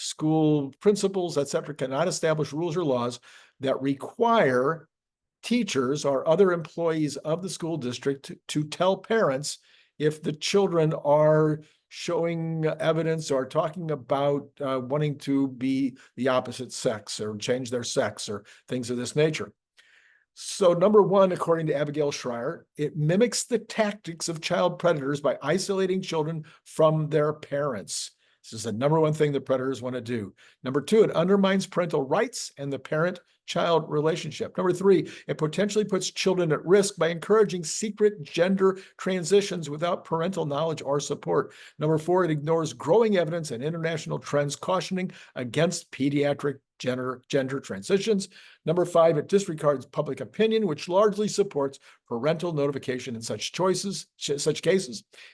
school principals, etc., cannot establish rules or laws that require teachers or other employees of the school district to tell parents if the children are showing evidence or talking about wanting to be the opposite sex or change their sex or things of this nature. So number one, according to Abigail Schreier, it mimics the tactics of child predators by isolating children from their parents. This is the number one thing the predators want to do. Number two, it undermines parental rights and the parent-child relationship. Number three, it potentially puts children at risk by encouraging secret gender transitions without parental knowledge or support. Number four, it ignores growing evidence and international trends cautioning against pediatric gender transitions. Number five, it disregards public opinion, which largely supports parental notification in such cases.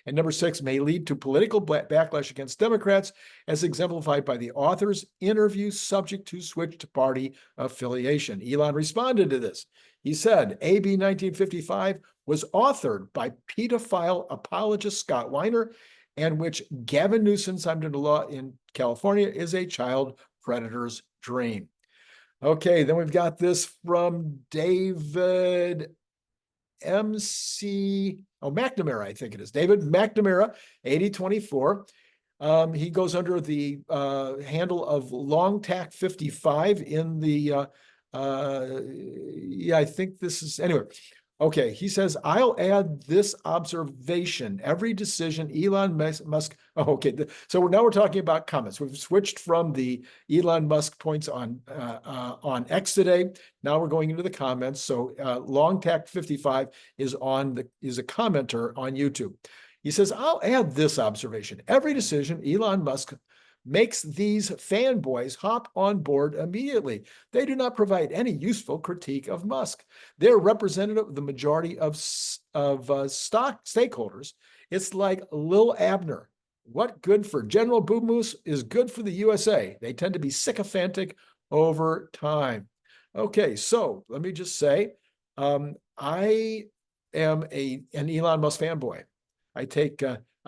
And number six, may lead to political backlash against Democrats, as exemplified by the author's interview subject to switched party affiliation. Elon responded to this. He said, AB 1955 was authored by pedophile apologist Scott Weiner, and which Gavin Newsom signed into law in California is a child predator's dream. Okay, then we've got this from David McNamara, I think it is. David McNamara, 8024. He goes under the handle of LongTack55 in the, I think this is, anyway. Okay, he says, I'll add this observation. Every decision Elon Musk, so now we're talking about comments. We've switched from the Elon Musk points on X today. Now we're going into the comments. So LongTack55 is a commenter on YouTube. He says, I'll add this observation. Every decision Elon Musk makes these fanboys hop on board immediately. They do not provide any useful critique of Musk. They're representative of the majority of stock stakeholders. It's like Lil Abner. What good for General Boo Moose is good for the USA. They tend to be sycophantic over time. Okay, so let me just say, I am an Elon Musk fanboy.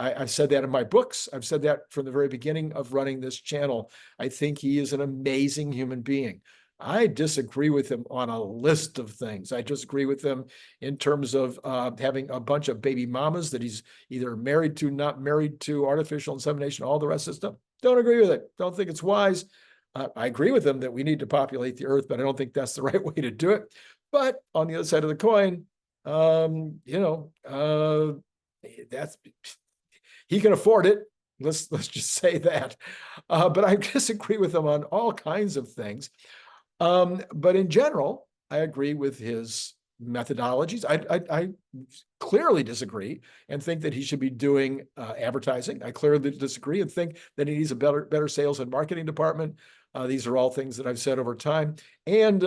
I've said that in my books. I've said that from the very beginning of running this channel. I think he is an amazing human being. I disagree with him on a list of things. I disagree with him in terms of having a bunch of baby mamas that he's either married to, not married to, artificial insemination, all the rest of the stuff. Don't agree with it. Don't think it's wise. I agree with him that we need to populate the earth, but I don't think that's the right way to do it. But on the other side of the coin, that's... He can afford it. Let's just say that. But I disagree with him on all kinds of things. But in general, I agree with his methodologies. I clearly disagree and think that he should be doing advertising. I clearly disagree and think that he needs a better sales and marketing department. These are all things that I've said over time. And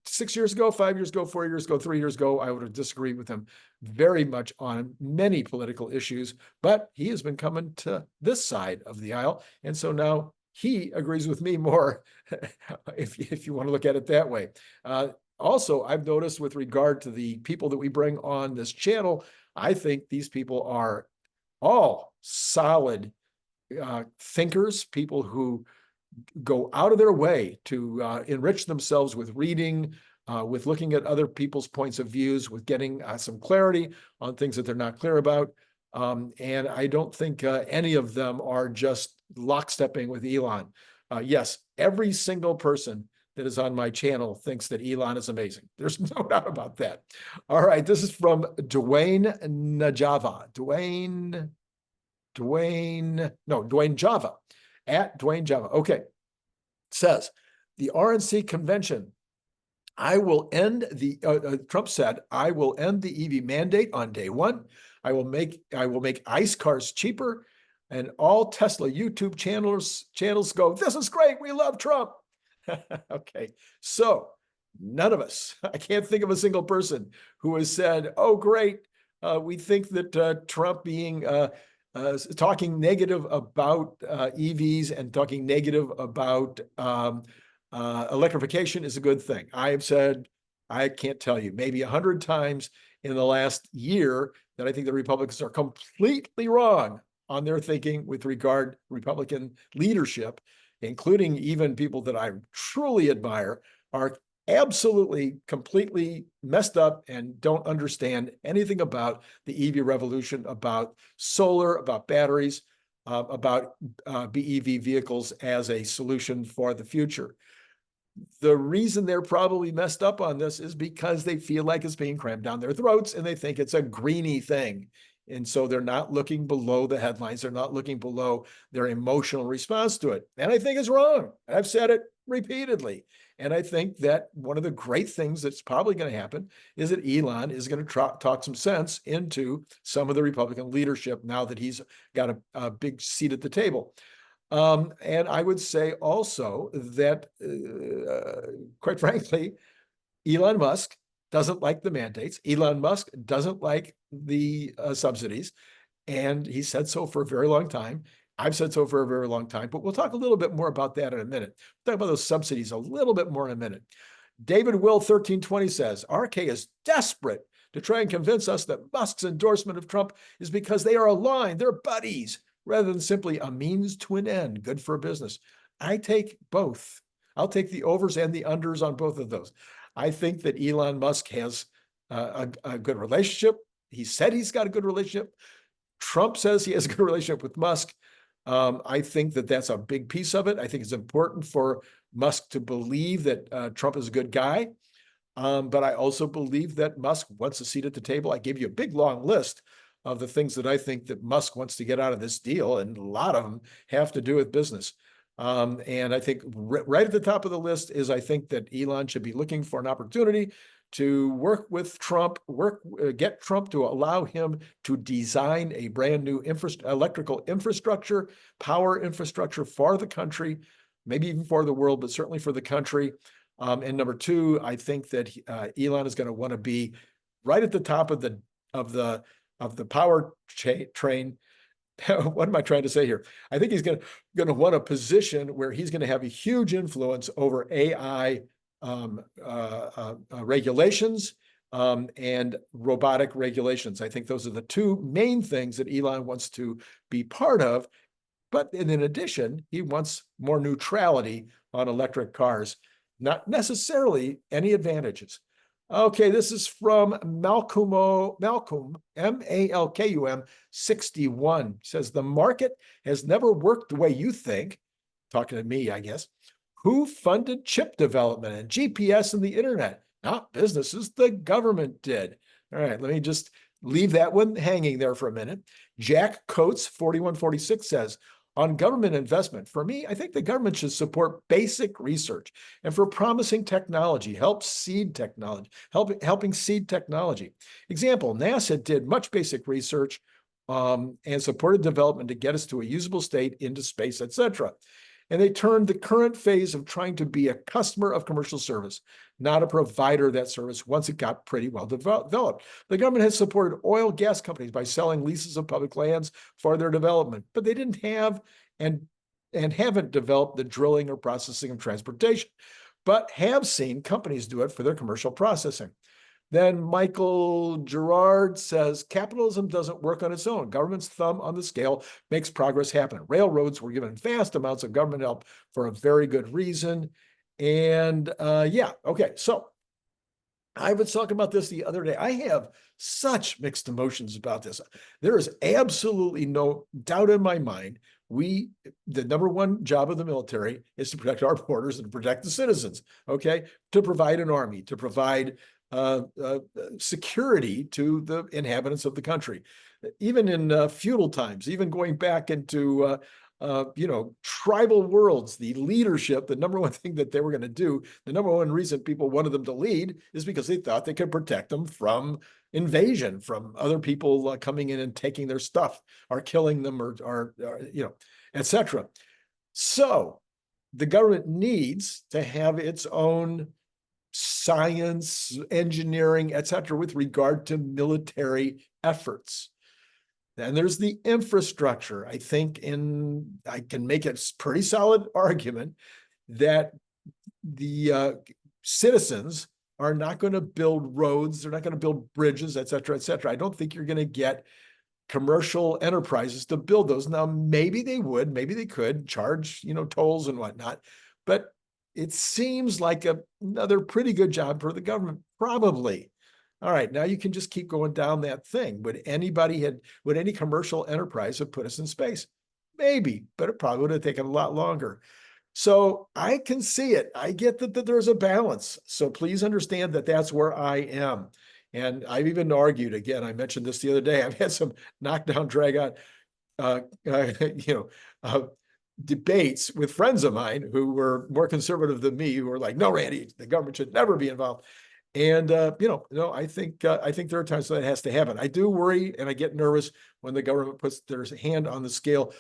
6 years ago, 5 years ago, 4 years ago, 3 years ago, I would have disagreed with him very much on many political issues. But he has been coming to this side of the aisle. And so now he agrees with me more, if you want to look at it that way. Also, I've noticed with regard to the people that we bring on this channel, I think these people are all solid thinkers, people who go out of their way to enrich themselves with reading, with looking at other people's points of views, with getting some clarity on things that they're not clear about. And I don't think any of them are just lockstepping with Elon. Yes, every single person that is on my channel thinks that Elon is amazing. There's no doubt about that. All right, this is from 𝐿wayne Java. At 𝐿wayne Java. Okay. It says, the RNC convention, Trump said, I will end the EV mandate on day one. I will make ICE cars cheaper, and all Tesla YouTube channels go, this is great. We love Trump. Okay. So none of us, I can't think of a single person who has said, oh, great. We think that Trump being talking negative about EVs and talking negative about electrification is a good thing. I have said, I can't tell you, maybe 100 times in the last year that I think the Republicans are completely wrong on their thinking with regard to Republican leadership including even people that I truly admire, are absolutely completely messed up and don't understand anything about the EV revolution, about solar, about batteries, about BEV vehicles as a solution for the future. The reason they're probably messed up on this is because they feel like it's being crammed down their throats and they think it's a greeny thing. And so they're not looking below the headlines. They're not looking below their emotional response to it. And I think it's wrong. I've said it repeatedly. And I think that one of the great things that's probably going to happen is that Elon is going to talk some sense into some of the Republican leadership now that he's got a big seat at the table. And I would say also that, quite frankly, Elon Musk doesn't like the mandates. Elon Musk doesn't like the subsidies. And he said so for a very long time. I've said so for a very long time, but we'll talk a little bit more about that in a minute. We'll talk about those subsidies a little bit more in a minute. David Will 1320 says, RK is desperate to try and convince us that Musk's endorsement of Trump is because they are aligned, they're buddies, rather than simply a means to an end, good for business. I take both. I'll take the overs and the unders on both of those. I think that Elon Musk has a good relationship. He said he's got a good relationship. Trump says he has a good relationship with Musk. I think that that's a big piece of it. I think it's important for Musk to believe that Trump is a good guy. But I also believe that Musk wants a seat at the table. I gave you a big, long list of the things that I think that Musk wants to get out of this deal, and a lot of them have to do with business. And I think right at the top of the list is I think that Elon should be looking for an opportunity to work with Trump, get Trump to allow him to design a brand new electrical infrastructure, power infrastructure for the country, maybe even for the world, but certainly for the country. And number two, I think that Elon is going to want to be right at the top of the power train. What am I trying to say here? I think he's going to want a position where he's going to have a huge influence over AI regulations and robotic regulations. I think those are the two main things that Elon wants to be part of. But in addition, he wants more neutrality on electric cars, not necessarily any advantages. Okay, this is from Malcolm, Malcolm 61. Says, the market has never worked the way you think. Talking to me, I guess. Who funded chip development and GPS and the internet? Not businesses, the government did. All right, let me just leave that one hanging there for a minute. Jack Coates, 4146 says, on government investment, for me, I think the government should support basic research and for promising technology, helping seed technology. Example, NASA did much basic research and supported development to get us to a usable state into space, etc. And they turned the current phase of trying to be a customer of commercial service, not a provider of that service once it got pretty well developed. The government has supported oil gas companies by selling leases of public lands for their development, but they didn't have and haven't developed the drilling or processing of transportation, but have seen companies do it for their commercial processing. Then Michael Gerard says, capitalism doesn't work on its own. Government's thumb on the scale makes progress happen. Railroads were given vast amounts of government help for a very good reason. And yeah, okay. So I was talking about this the other day. I have such mixed emotions about this. There is absolutely no doubt in my mind. The number one job of the military is to protect our borders and to protect the citizens, okay? To provide an army, to provide security to the inhabitants of the country. Even in feudal times, even going back into tribal worlds, the leadership, the number one thing that they were going to do, the number one reason people wanted them to lead is because they thought they could protect them from invasion, from other people coming in and taking their stuff or killing them or etc. So the government needs to have its own science, engineering, etc., with regard to military efforts. Then there's the infrastructure. I think I can make a pretty solid argument that the citizens are not going to build roads, they're not going to build bridges, etc., etc. I don't think you're going to get commercial enterprises to build those. Now, maybe they would, maybe they could charge, tolls and whatnot, but it seems like another pretty good job for the government, probably. All right, now you can just keep going down that thing. Would any commercial enterprise have put us in space? Maybe, but it probably would have taken a lot longer. So I can see it. I get that there's a balance. So please understand that that's where I am. And I've even argued, again, I mentioned this the other day, I've had some knockdown, drag out, debates with friends of mine who were more conservative than me, who were like, no, Randy, the government should never be involved. And, no, I think there are times when that has to happen. I do worry and I get nervous when the government puts their hand on the scale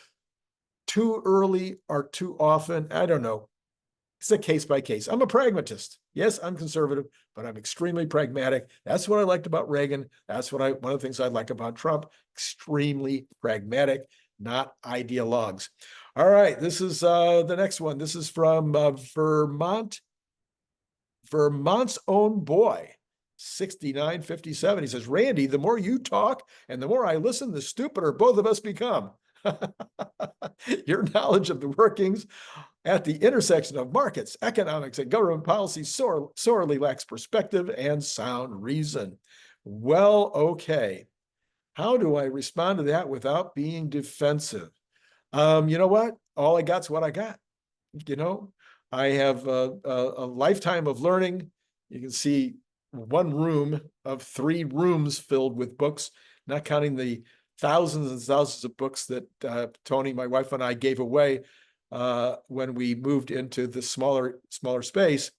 too early or too often. I don't know. It's a case by case. I'm a pragmatist. Yes, I'm conservative, but I'm extremely pragmatic. That's what I liked about Reagan. That's one of the things I like about Trump. Extremely pragmatic, not ideologues. All right, this is the next one. This is from Vermont's own boy, 6957. He says, Randy, the more you talk and the more I listen, the stupider both of us become. Your knowledge of the workings at the intersection of markets, economics, and government policy sorely lacks perspective and sound reason. Well, okay. How do I respond to that without being defensive? You know what? All I got's what I got. I have a lifetime of learning. You can see one room of 3 rooms filled with books, not counting the thousands and thousands of books that Tony, my wife, and I gave away when we moved into the smaller space.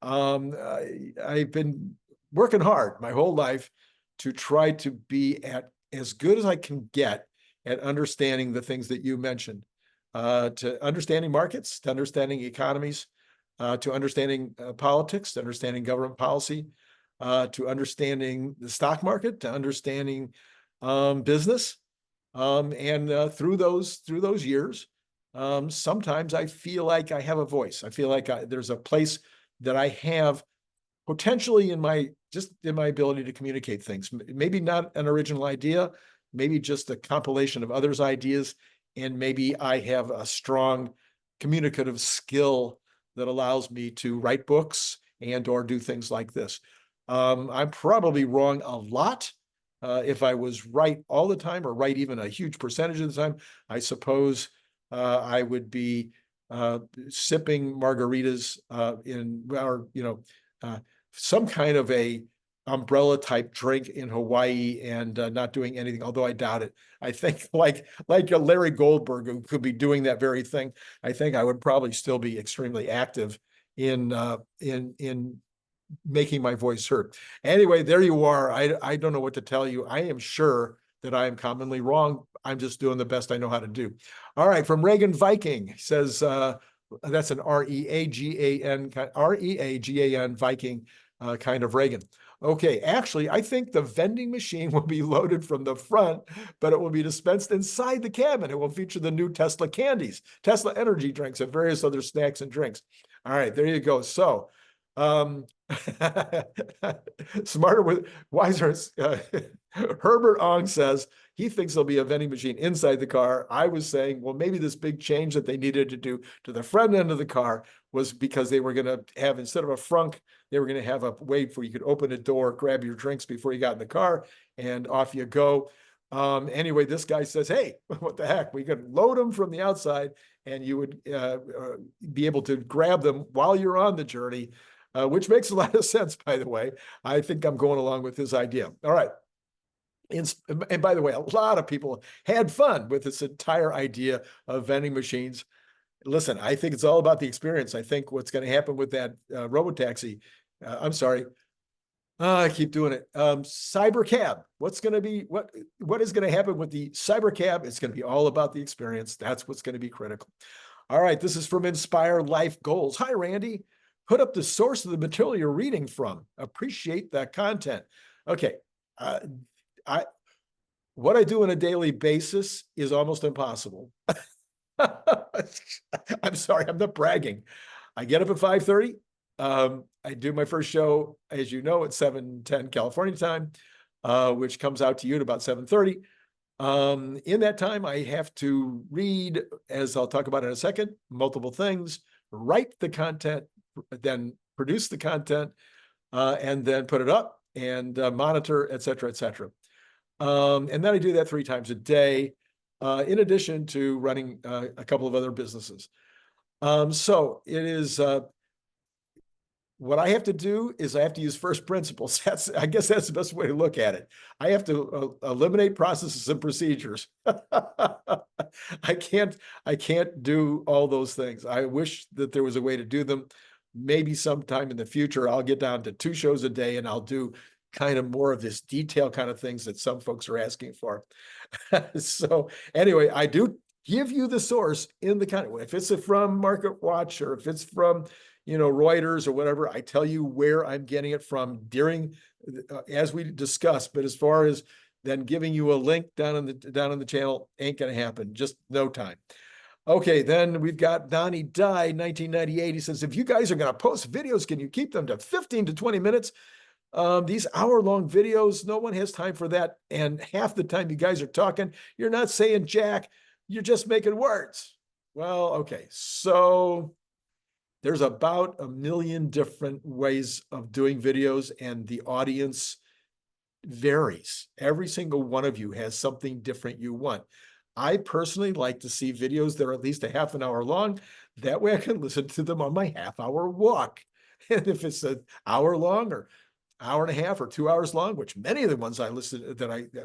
I've been working hard my whole life to try to be at as good as I can get at understanding the things that you mentioned, to understanding markets, to understanding economies, to understanding politics, to understanding government policy, to understanding the stock market, to understanding business. And through those years, sometimes I feel like I have a voice. I feel like there's a place that I have potentially in my ability to communicate things. Maybe not an original idea, maybe just a compilation of others' ideas, and maybe I have a strong communicative skill that allows me to write books and or do things like this. I'm probably wrong a lot. If I was right all the time, or right even a huge percentage of the time, I suppose I would be sipping margaritas some kind of a umbrella type drink in Hawaii and not doing anything, although I doubt it. I think like a Larry Goldberg, who could be doing that very thing, I think I would probably still be extremely active in making my voice heard. Anyway, there you are. I don't know what to tell you. I am sure that I am commonly wrong. I'm just doing the best I know how to do. All right, from Reagan Viking, says that's an REAGAN Viking kind of Reagan. Okay, actually, I think the vending machine will be loaded from the front, but it will be dispensed inside the cabin. It will feature the new Tesla candies, Tesla energy drinks, and various other snacks and drinks. All right, there you go. So, smarter with wiser. Herbert Ong says he thinks there'll be a vending machine inside the car. I was saying, well, maybe this big change that they needed to do to the front end of the car was because they were going to have, instead of a frunk, they were going to have a way where you could open a door, grab your drinks before you got in the car, and off you go. Anyway, this guy says, hey, what the heck? We could load them from the outside and you would be able to grab them while you're on the journey, which makes a lot of sense, by the way. I think I'm going along with his idea. All right. And by the way, a lot of people had fun with this entire idea of vending machines. Listen, I think it's all about the experience. I think what's going to happen with that Robotaxi, I keep doing it. Cybercab. What is going to happen with the Cybercab? It's going to be all about the experience. That's what's going to be critical. All right. This is from Inspire Life Goals. Hi, Randy. Put up the source of the material you're reading from. Appreciate that content. Okay. What I do on a daily basis is almost impossible. I'm sorry, I'm not bragging. I get up at 5:30. I do my first show, as you know, at 7:10 California time, which comes out to you at about 7:30. In that time, I have to read, as I'll talk about in a second, multiple things, write the content, then produce the content, and then put it up and monitor, et cetera, et cetera. And then I do that 3 times a day, in addition to running a couple of other businesses. So it is, what I have to do is I have to use first principles. I guess that's the best way to look at it. I have to eliminate processes and procedures. I can't do all those things. I wish that there was a way to do them. Maybe sometime in the future, I'll get down to 2 shows a day and I'll do kind of more of this detail kind of things that some folks are asking for. So anyway, I do give you the source in the kind of, if it's from Market Watch or if it's from, Reuters or whatever, I tell you where I'm getting it from during, as we discussed. But as far as then giving you a link down on the channel, ain't gonna happen. Just no time. Okay, then we've got Donnie Dye, 1998. He says, if you guys are gonna post videos, can you keep them to 15 to 20 minutes? These hour-long videos, no one has time for that. And half the time you guys are talking, you're not saying jack, you're just making words. Well, okay, so there's about 1 million different ways of doing videos, and the audience varies. Every single one of you has something different you want. I personally like to see videos that are at least a half an hour long. That way I can listen to them on my half-hour walk. And if it's an hour long or hour and a half or 2 hours long, which many of the ones I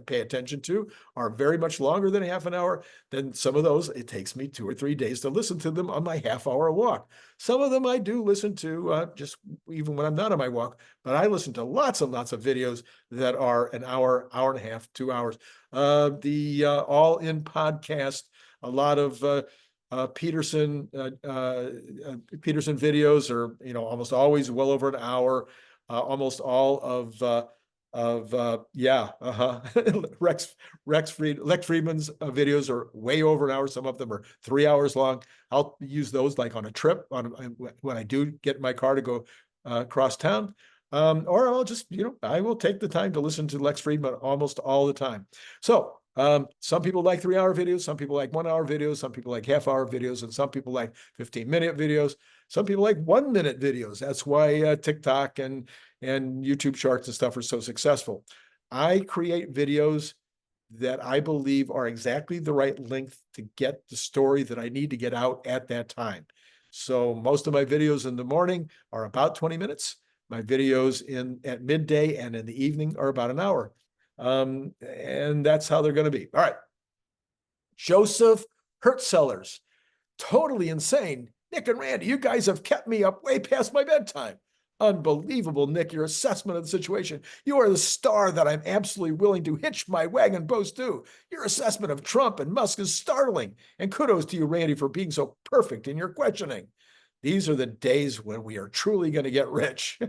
pay attention to are very much longer than a half an hour, then some of those, it takes me 2 or 3 days to listen to them on my half-hour walk. Some of them I do listen to just even when I'm not on my walk, but I listen to lots and lots of videos that are an hour, hour and a half, 2 hours. The all-in podcast, a lot of Peterson videos are, almost always well over an hour. Almost all of Lex Fridman's videos are way over an hour. Some of them are 3 hours long. I'll use those like on a trip when I do get in my car to go across town. Or I'll just, I will take the time to listen to Lex Fridman almost all the time. So some people like 3-hour videos, some people like 1-hour videos, some people like half-hour videos, and some people like 15-minute videos. Some people like 1-minute videos. That's why TikTok and YouTube Shorts and stuff are so successful. I create videos that I believe are exactly the right length to get the story that I need to get out at that time. So most of my videos in the morning are about 20 minutes. My videos at midday and in the evening are about an hour. And that's how they're going to be. All right. Joseph Hertzellers, totally insane. Nick and Randy, you guys have kept me up way past my bedtime. Unbelievable, Nick, your assessment of the situation. You are the star that I'm absolutely willing to hitch my wagon boast to. Your assessment of Trump and Musk is startling. And kudos to you, Randy, for being so perfect in your questioning. These are the days when we are truly going to get rich.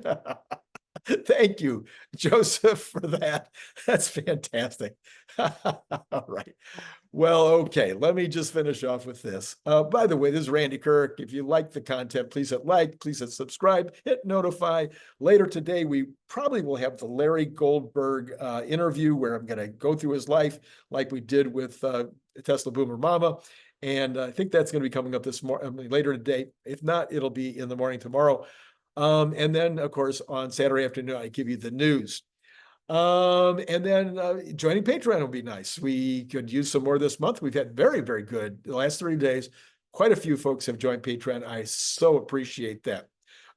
Thank you, Joseph, for that. That's fantastic. All right. Well, okay, let me just finish off with this. By the way, this is Randy Kirk. If you like the content, please hit like, please hit subscribe, hit notify. Later today, we probably will have the Larry Goldberg interview where I'm going to go through his life like we did with Tesla Boomer Mama. And I think that's going to be coming up this morning, later today. If not, it'll be in the morning tomorrow. And then, of course, on Saturday afternoon, I give you the news. And then joining Patreon will be nice. We could use some more this month. We've had very, very good the last 3 days. Quite a few folks have joined Patreon. I so appreciate that.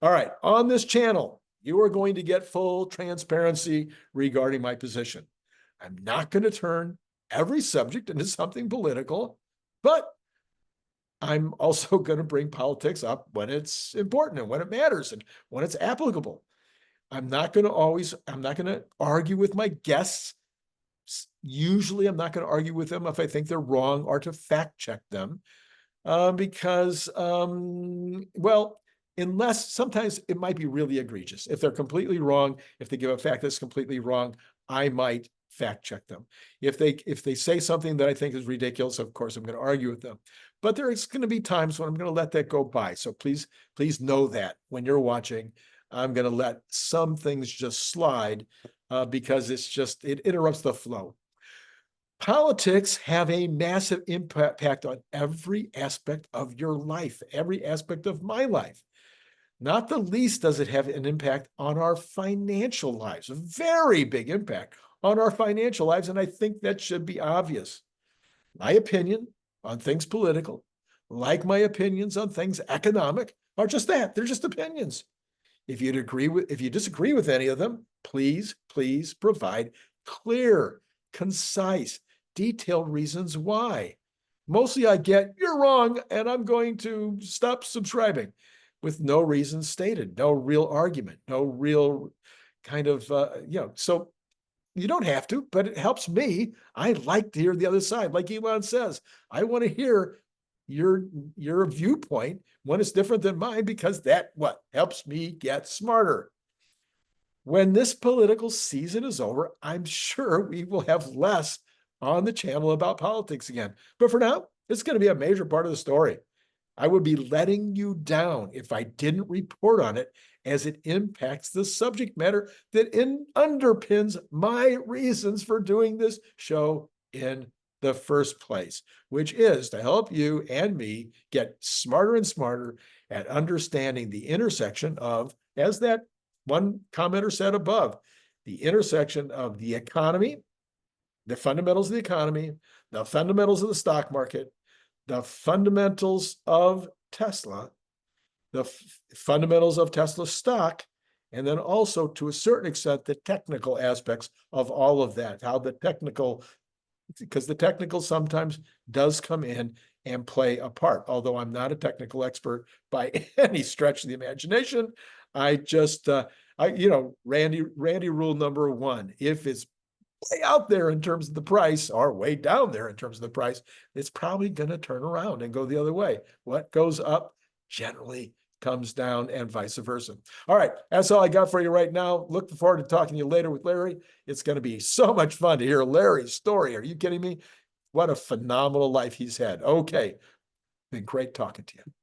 All right. On this channel, you are going to get full transparency regarding my position. I'm not going to turn every subject into something political, but I'm also going to bring politics up when it's important and when it matters and when it's applicable. I'm not going to argue with my guests. Usually I'm not going to argue with them if I think they're wrong or to fact check them because, well, unless sometimes it might be really egregious. If they're completely wrong, if they give a fact that's completely wrong, I might fact check them. If they say something that I think is ridiculous, of course, I'm going to argue with them. But there's going to be times when I'm going to let that go by. So please know that when you're watching, I'm going to let some things just slide because it interrupts the flow. Politics have a massive impact on every aspect of your life, every aspect of my life. Not the least does it have an impact on our financial lives, a very big impact on our financial lives. And I think that should be obvious. My opinion on things political, like my opinions on things economic, are just that. They're just opinions. If you disagree with any of them, please provide clear, concise, detailed reasons why. Mostly I get, you're wrong, and I'm going to stop subscribing, with no reason stated, no real argument, no real kind of, so you don't have to, but it helps me. I like to hear the other side. Like Elon says, I want to hear your viewpoint when it's different than mine, because that helps me get smarter. When this political season is over, I'm sure we will have less on the channel about politics again. But for now, it's going to be a major part of the story. I would be letting you down if I didn't report on it, as it impacts the subject matter that underpins my reasons for doing this show in the first place, which is to help you and me get smarter and smarter at understanding the intersection of, as that one commenter said above, the intersection of the economy, the fundamentals of the economy, the fundamentals of the stock market, the fundamentals of Tesla, the fundamentals of Tesla stock, and then also, to a certain extent, the technical aspects of all of that, how the technical, because the technical sometimes does come in and play a part. Although I'm not a technical expert by any stretch of the imagination, I just, Randy rule number one, if it's way out there in terms of the price, or way down there in terms of the price, it's probably going to turn around and go the other way. What goes up generally comes down, and vice versa. All right, that's all I got for you right now. Look forward to talking to you later with Larry. It's going to be so much fun to hear Larry's story. Are you kidding me? What a phenomenal life he's had. Okay, been great talking to you.